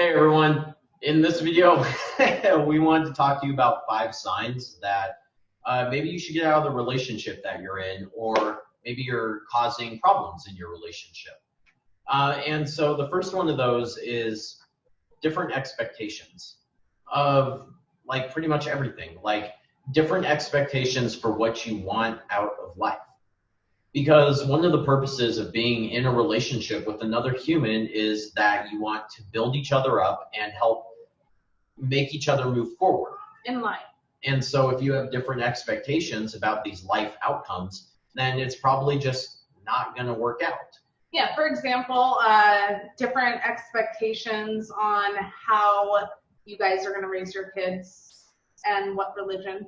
Hey everyone, in this video we wanted to talk to you about 5 signs that maybe you should get out of the relationship that you're in, or maybe you're causing problems in your relationship. And so the first one of those is different expectations of like pretty much everything, like different expectations for what you want out of life. Because one of the purposes of being in a relationship with another human is that you want to build each other up and help make each other move forward in life. And so if you have different expectations about these life outcomes, then it's probably just not going to work out. Yeah, for example, different expectations on how you guys are going to raise your kids and what religion.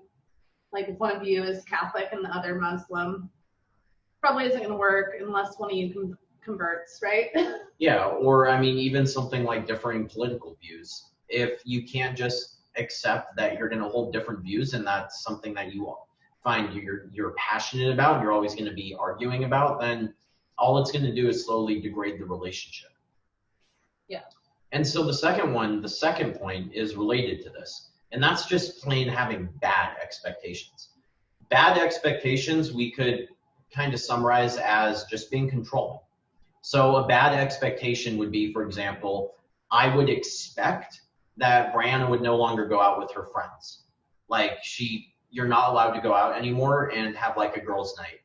Like if one of you is Catholic and the other Muslim, probably isn't going to work unless one of you converts, right? Yeah, or I mean, even something like differing political views. If you can't just accept that you're going to hold different views and that's something that you find you're passionate about, you're always going to be arguing about, then all it's going to do is slowly degrade the relationship. Yeah. And so the second point is related to this, and that's just plain having bad expectations. Bad expectations we could kind of summarize as just being controlling. So a bad expectation would be, for example, I would expect that Brianna would no longer go out with her friends. Like you're not allowed to go out anymore and have like a girls' night.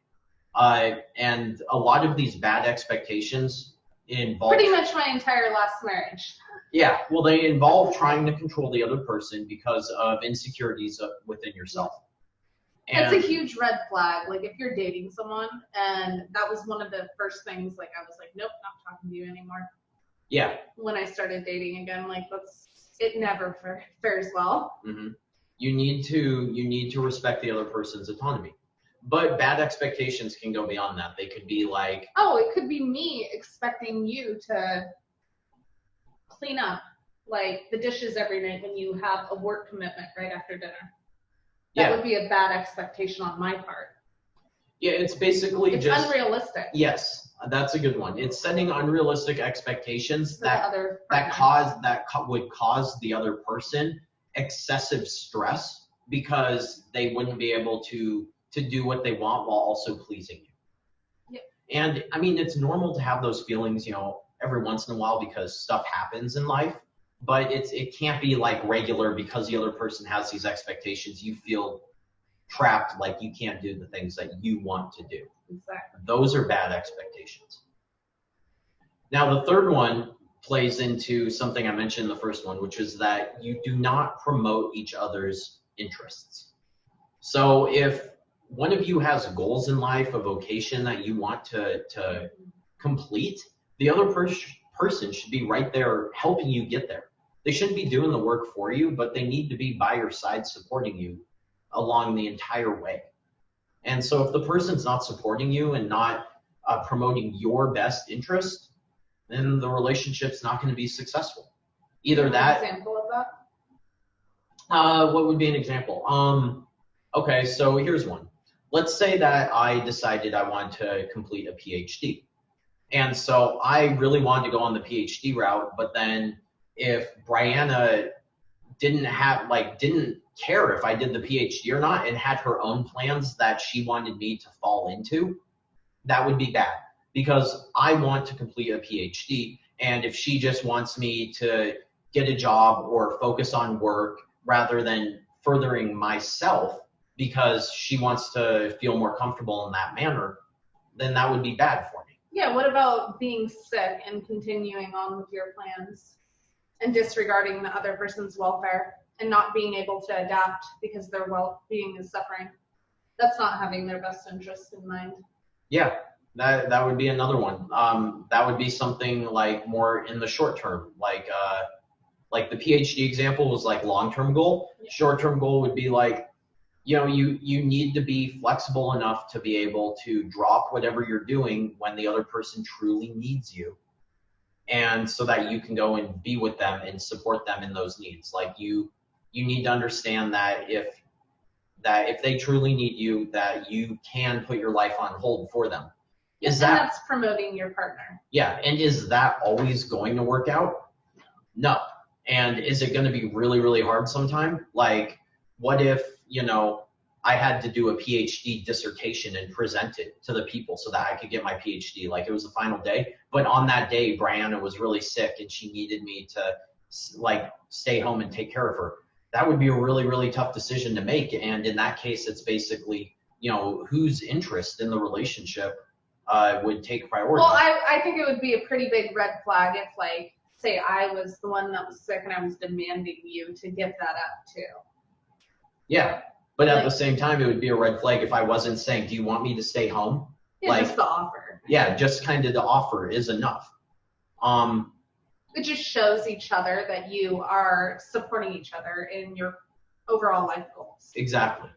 And a lot of these bad expectations involve pretty much my entire last marriage. Yeah, well, they involve trying to control the other person because of insecurities within yourself. It's a huge red flag. Like if you're dating someone and that was one of the first things, like I was like, nope, not talking to you anymore. Yeah. When I started dating again, like it never fares well. Mm-hmm. You need to respect the other person's autonomy. But bad expectations can go beyond that. They could be like, oh, it could be me expecting you to clean up like the dishes every night when you have a work commitment right after dinner. That would be a bad expectation on my part. Yeah, it's basically it's unrealistic. Yes, that's a good one. It's setting unrealistic expectations that would cause the other person excessive stress because they wouldn't be able to do what they want while also pleasing you. Yeah. And I mean, it's normal to have those feelings, every once in a while because stuff happens in life. But it can't be like regular because the other person has these expectations. You feel trapped, like you can't do the things that you want to do. Exactly. Those are bad expectations. Now, the third one plays into something I mentioned in the first one, which is that you do not promote each other's interests. So if one of you has goals in life, a vocation that you want to complete, the other person should be right there helping you get there. They shouldn't be doing the work for you, but they need to be by your side supporting you along the entire way. And so if the person's not supporting you and not promoting your best interest, then the relationship's not going to be successful. Either that. Example of that? What would be an example? Okay, so here's one. Let's say that I decided I wanted to complete a PhD. And so I really wanted to go on the PhD route, but then if Brianna didn't care if I did the PhD or not and had her own plans that she wanted me to fall into, that would be bad because I want to complete a PhD. And if she just wants me to get a job or focus on work rather than furthering myself because she wants to feel more comfortable in that manner, then that would be bad for me. Yeah, what about being sick and continuing on with your plans and disregarding the other person's welfare and not being able to adapt because their well-being is suffering? That's not having their best interest in mind. Yeah, that would be another one. That would be something like more in the short term, like the PhD example was like long-term goal. Yeah. Short-term goal would be like, you need to be flexible enough to be able to drop whatever you're doing when the other person truly needs you. And so that you can go and be with them and support them in those needs. Like you need to understand that if they truly need you, that you can put your life on hold for them. That's promoting your partner. Yeah, and is that always going to work out? No. And is it going to be really, really hard sometime? Like, what if, I had to do a PhD dissertation and present it to the people so that I could get my PhD. Like, it was the final day. But on that day, Brianna was really sick and she needed me to, like, stay home and take care of her. That would be a really, really tough decision to make. And in that case, it's basically, whose interest in the relationship would take priority. Well, I think it would be a pretty big red flag if, like, say I was the one that was sick and I was demanding you to give that up too. Yeah. But at the same time, it would be a red flag if I wasn't saying, do you want me to stay home? Yeah, like, just the offer. Yeah, just kind of the offer is enough. It just shows each other that you are supporting each other in your overall life goals. Exactly.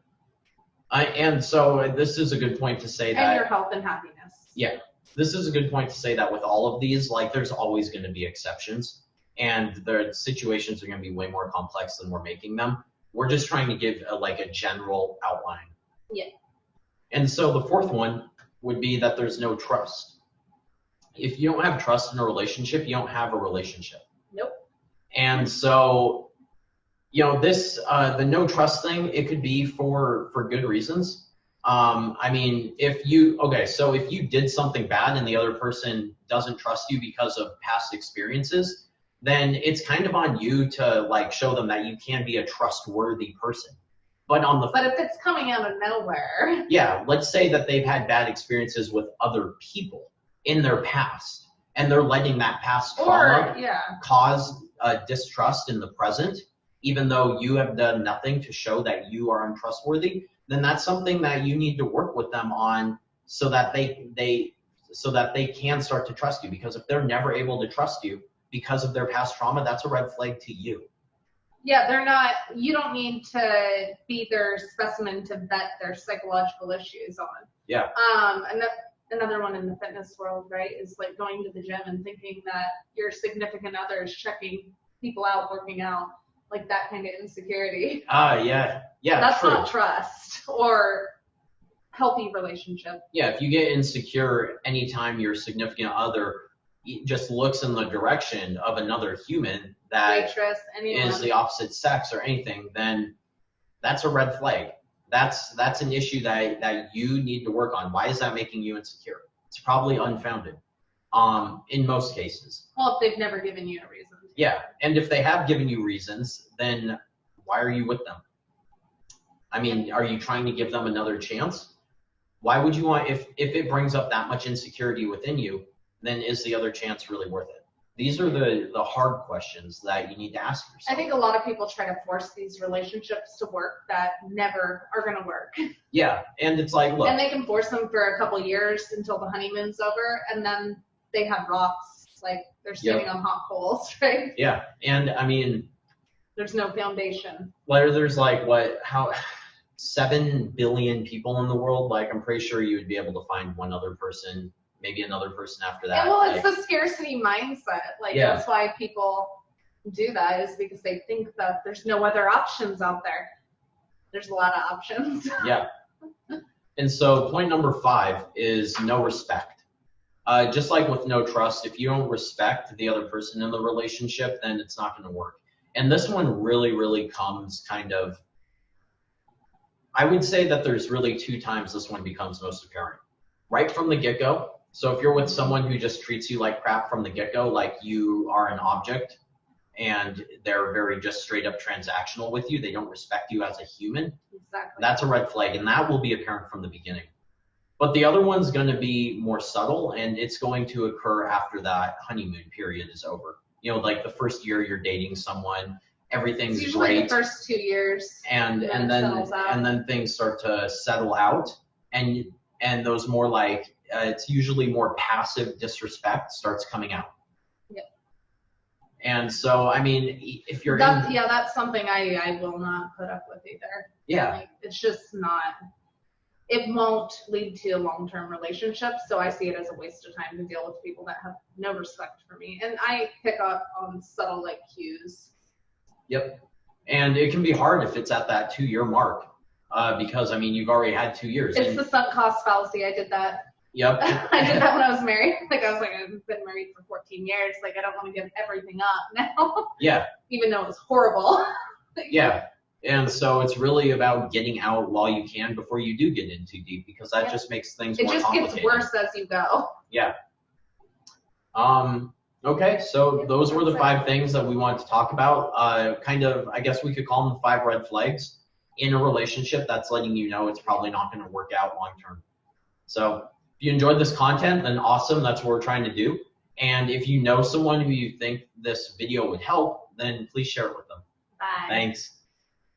And so this is a good point to say that. And your health and happiness. Yeah. This is a good point to say that with all of these, like, there's always going to be exceptions. And the situations are going to be way more complex than we're making them. We're just trying to give a general outline. Yeah. And so the fourth one would be that there's no trust. If you don't have trust in a relationship, you don't have a relationship. Nope. And so, this, the no trust thing, it could be for good reasons. If you did something bad and the other person doesn't trust you because of past experiences, then it's kind of on you to, like, show them that you can be a trustworthy person. But if it's coming out of nowhere. Yeah, let's say that they've had bad experiences with other people in their past, and they're letting that past trauma cause distrust in the present, even though you have done nothing to show that you are untrustworthy, then that's something that you need to work with them on so that they can start to trust you. Because if they're never able to trust you because of their past trauma, that's a red flag to you. Yeah, you don't need to be their specimen to vet their psychological issues on. Yeah. Another one in the fitness world, right, is like going to the gym and thinking that your significant other is checking people out, working out, like that kind of insecurity. Yeah. That's true. Not trust or healthy relationship. Yeah, if you get insecure anytime your significant other just looks in the direction of another human that Waitress, is the opposite sex or anything, then that's a red flag. That's an issue that you need to work on. Why is that making you insecure? It's probably unfounded, in most cases. Well, if they've never given you a reason. Yeah, and if they have given you reasons, then why are you with them? Are you trying to give them another chance? Why would you want, if it brings up that much insecurity within you, then is the other chance really worth it? These are the hard questions that you need to ask yourself. I think a lot of people try to force these relationships to work that never are going to work. Yeah, and it's like, look. And they can force them for a couple years until the honeymoon's over, and then they have rocks, like they're standing on hot coals, right? Yeah, and there's no foundation. There's 7 billion people in the world. Like, I'm pretty sure you would be able to find one other person, maybe another person after that. Yeah, well, it's the scarcity mindset. That's why people do that, is because they think that there's no other options out there. There's a lot of options. Yeah. And so point number 5 is no respect. Just like with no trust, if you don't respect the other person in the relationship, then it's not going to work. And this one really, really comes I would say that there's really 2 times this one becomes most apparent. Right from the get-go. So if you're with someone who just treats you like crap from the get-go, like you are an object, and they're very just straight up transactional with you, they don't respect you as a human, exactly. That's a red flag, and that will be apparent from the beginning. But the other one's going to be more subtle, and it's going to occur after that honeymoon period is over. Like the first year you're dating someone, everything's it's usually great. The first 2 years. And then things start to settle out, and those more like it's usually more passive disrespect starts coming out. Yep. And so if you're that's something I will not put up with either. Yeah. It's just not. It won't lead to a long-term relationship, so I see it as a waste of time to deal with people that have no respect for me. And I pick up on subtle cues. Yep. And it can be hard if it's at that 2-year mark, because you've already had 2 years. It's the sunk cost fallacy. I did that. Yep. I did that when I was married. I've been married for 14 years. I don't want to give everything up now. Yeah. even though it's horrible. Yeah. And so it's really about getting out while you can before you do get in too deep, because that just makes things more complicated. It just gets worse as you go. Yeah. Okay, so those were the 5 things that we wanted to talk about. Kind of, I guess we could call them 5 red flags in a relationship that's letting you know it's probably not going to work out long term. So if you enjoyed this content, then awesome. That's what we're trying to do. And if you know someone who you think this video would help, then please share it with them. Bye. Thanks.